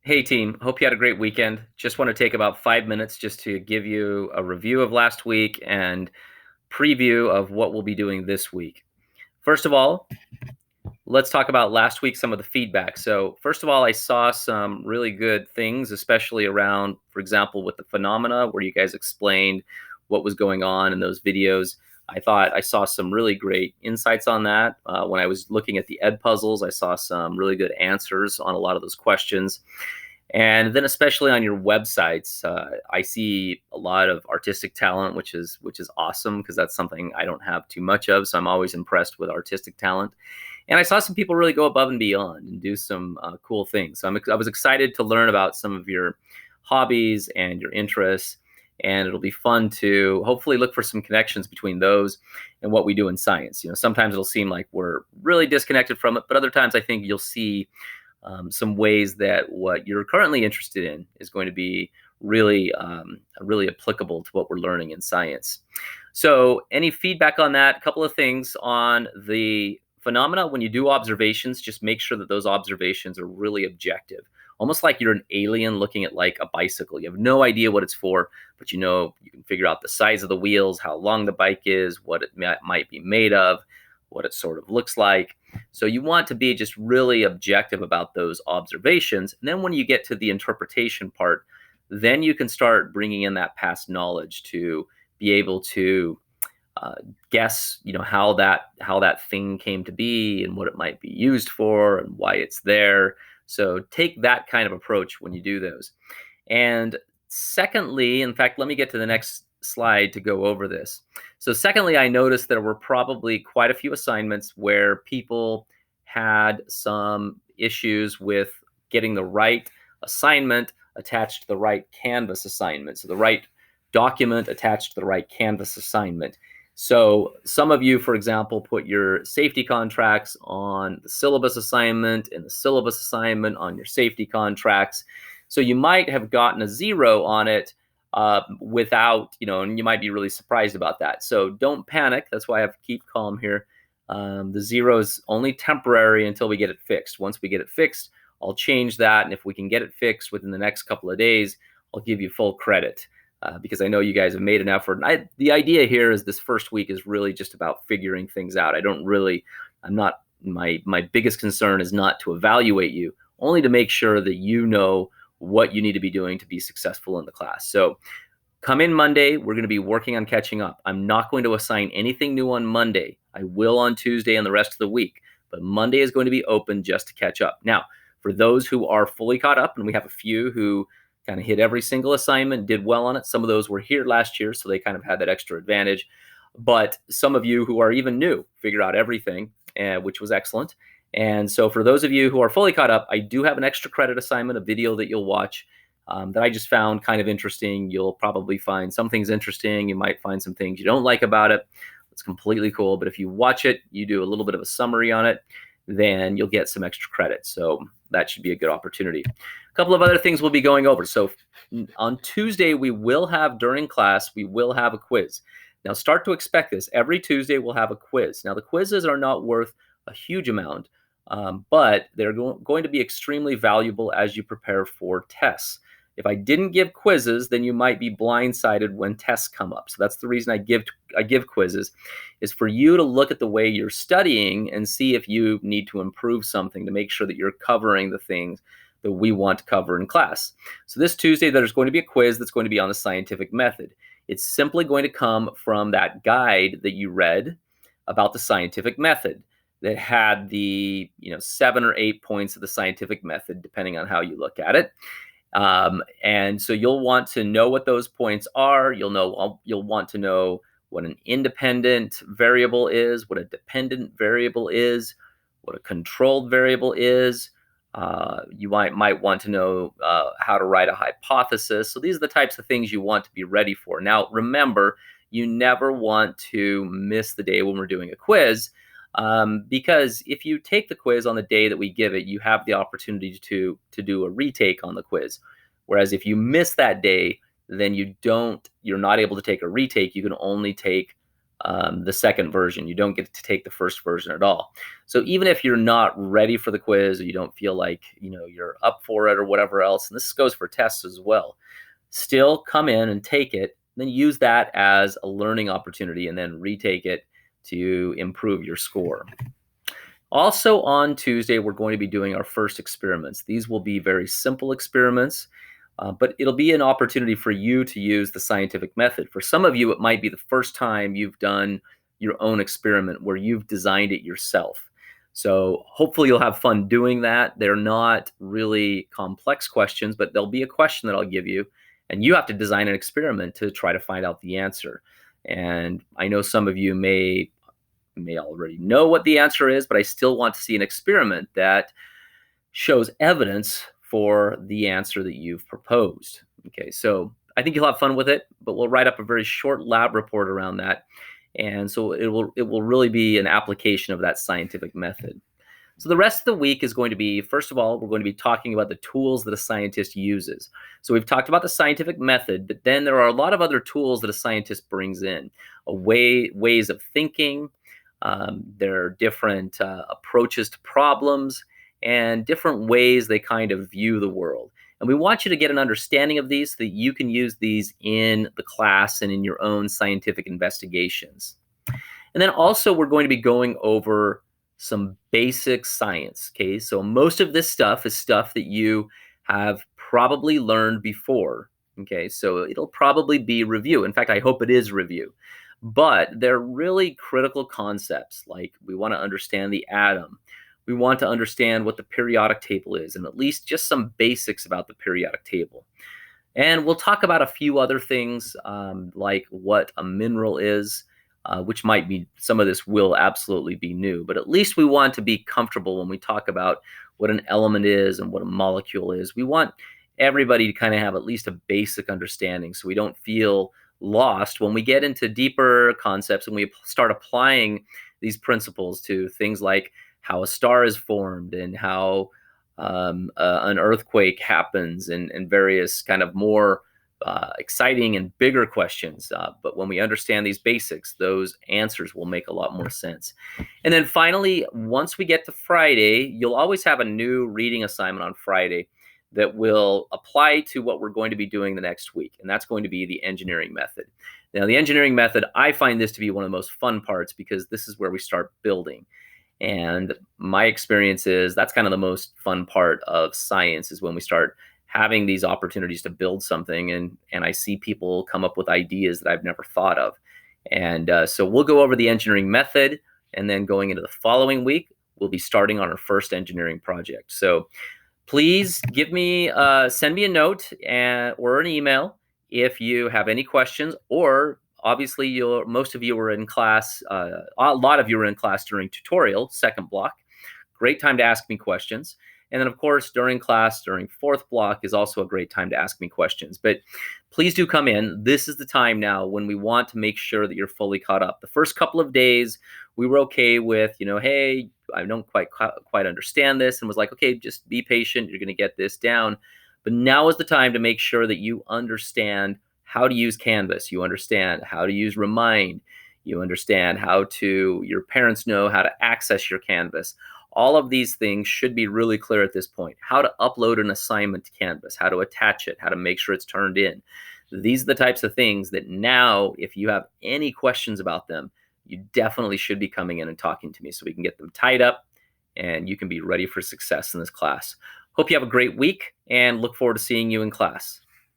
Hey team, hope you had a great weekend. Just want to take about 5 minutes just to give you a review of last week and preview of what we'll be doing this week. First of all, let's talk about last week, some of the feedback. So first of all, I saw some really good things, especially around, for example, with the phenomena where you guys explained what was going on in those videos. I thought I saw some really great insights on that. When I was looking at the Ed puzzles, I saw some really good answers on a lot of those questions. And then especially on your websites, I see a lot of artistic talent, which is awesome because that's something I don't have too much of. So I'm always impressed with artistic talent. And I saw some people really go above and beyond and do some cool things. So I was excited to learn about some of your hobbies and your interests. And it'll be fun to hopefully look for some connections between those and what we do in science. Sometimes it'll seem like we're really disconnected from it, but other times I think you'll see some ways that what you're currently interested in is going to be really applicable to what we're learning in science. So any feedback on that? A couple of things on the phenomena. When you do observations, just make sure that those observations are really objective. Almost like you're an alien looking at like a bicycle. You have no idea what it's for, but you can figure out the size of the wheels, how long the bike is, what it might be made of, what it sort of looks like. So you want to be just really objective about those observations. And then when you get to the interpretation part, then you can start bringing in that past knowledge to be able to guess, how that thing came to be and what it might be used for and why it's there. So take that kind of approach when you do those. And secondly, in fact, let me get to the next slide to go over this. So secondly, I noticed there were probably quite a few assignments where people had some issues with getting the right assignment attached to the right Canvas assignment. So the right document attached to the right Canvas assignment. So some of you, for example, put your safety contracts on the syllabus assignment and the syllabus assignment on your safety contracts. So you might have gotten a 0 on it without, and you might be really surprised about that. So don't panic. That's why I have to keep calm here. The 0 is only temporary until we get it fixed. Once we get it fixed, I'll change that. And if we can get it fixed within the next couple of days, I'll give you full credit. Because I know you guys have made an effort. And the idea here is this first week is really just about figuring things out. My biggest concern is not to evaluate you, only to make sure that you know what you need to be doing to be successful in the class. So come in Monday, we're going to be working on catching up. I'm not going to assign anything new on Monday. I will on Tuesday and the rest of the week, but Monday is going to be open just to catch up. Now, for those who are fully caught up, and we have a few who kind of hit every single assignment, did well on it. Some of those were here last year, so they kind of had that extra advantage. But some of you who are even new figured out everything, which was excellent. And so for those of you who are fully caught up, I do have an extra credit assignment, a video that you'll watch that I just found kind of interesting. You'll probably find some things interesting. You might find some things you don't like about it. It's completely cool. But if you watch it, you do a little bit of a summary on it, then you'll get some extra credit. So that should be a good opportunity. A couple of other things we'll be going over. So on Tuesday, during class, we will have a quiz. Now start to expect this. Every Tuesday, we'll have a quiz. Now the quizzes are not worth a huge amount, but they're going to be extremely valuable as you prepare for tests. If I didn't give quizzes, then you might be blindsided when tests come up. So that's the reason I give quizzes, is for you to look at the way you're studying and see if you need to improve something to make sure that you're covering the things that we want to cover in class. So this Tuesday, there's going to be a quiz that's going to be on the scientific method. It's simply going to come from that guide that you read about the scientific method that had the 7 or 8 points of the scientific method, depending on how you look at it. And so you'll want to know what those points are. You'll want to know what an independent variable is, what a dependent variable is, what a controlled variable is. You might want to know how to write a hypothesis. So these are the types of things you want to be ready for. Now, remember, you never want to miss the day when we're doing a quiz, because if you take the quiz on the day that we give it, you have the opportunity to do a retake on the quiz. Whereas if you miss that day, then you're not able to take a retake. You can only take the second version. You don't get to take the first version at all. So even if you're not ready for the quiz, or you don't feel like you're up for it or whatever else, and this goes for tests as well, still come in and take it, then use that as a learning opportunity and then retake it to improve your score. Also on Tuesday, we're going to be doing our first experiments. These will be very simple experiments, but it'll be an opportunity for you to use the scientific method. For some of you, it might be the first time you've done your own experiment where you've designed it yourself. So hopefully you'll have fun doing that. They're not really complex questions, but there'll be a question that I'll give you, and you have to design an experiment to try to find out the answer. And I know some of you may already know what the answer is, but I still want to see an experiment that shows evidence for the answer that you've proposed. Okay, so I think you'll have fun with it, but we'll write up a very short lab report around that. And so it will really be an application of that scientific method. So the rest of the week is going to be, first of all, we're going to be talking about the tools that a scientist uses. So we've talked about the scientific method, but then there are a lot of other tools that a scientist brings in, ways of thinking. There are different approaches to problems and different ways they kind of view the world. And we want you to get an understanding of these so that you can use these in the class and in your own scientific investigations. And then also we're going to be going over some basic science, okay? So most of this stuff is stuff that you have probably learned before, okay? So it'll probably be review. In fact, I hope it is review. But they're really critical concepts, like we want to understand the atom. We want to understand what the periodic table is, and at least just some basics about the periodic table. And we'll talk about a few other things, like what a mineral is, which might be, some of this will absolutely be new, but at least we want to be comfortable when we talk about what an element is and what a molecule is. We want everybody to kind of have at least a basic understanding so we don't feel lost when we get into deeper concepts and we start applying these principles to things like how a star is formed and how an earthquake happens, and various kind of more exciting and bigger questions. But when we understand these basics, those answers will make a lot more sense. And then finally, once we get to Friday, you'll always have a new reading assignment on Friday that will apply to what we're going to be doing the next week, and that's going to be the engineering method. Now, the engineering method, I find this to be one of the most fun parts because this is where we start building. And my experience is that's kind of the most fun part of science, is when we start having these opportunities to build something, and I see people come up with ideas that I've never thought of. And so we'll go over the engineering method, and then going into the following week, we'll be starting on our first engineering project. So please send me a note or an email if you have any questions, or obviously most of you were in class, a lot of you were in class during tutorial, second block. Great time to ask me questions. And then of course, during class, during fourth block is also a great time to ask me questions. But please do come in. This is the time now when we want to make sure that you're fully caught up. The first couple of days, we were okay with, hey, I don't quite understand this, and was like, okay, just be patient. You're going to get this down. But now is the time to make sure that you understand how to use Canvas. You understand how to use Remind. You understand your parents know how to access your Canvas. All of these things should be really clear at this point. How to upload an assignment to Canvas, how to attach it, how to make sure it's turned in. These are the types of things that now, if you have any questions about them, you definitely should be coming in and talking to me so we can get them tied up and you can be ready for success in this class. Hope you have a great week and look forward to seeing you in class.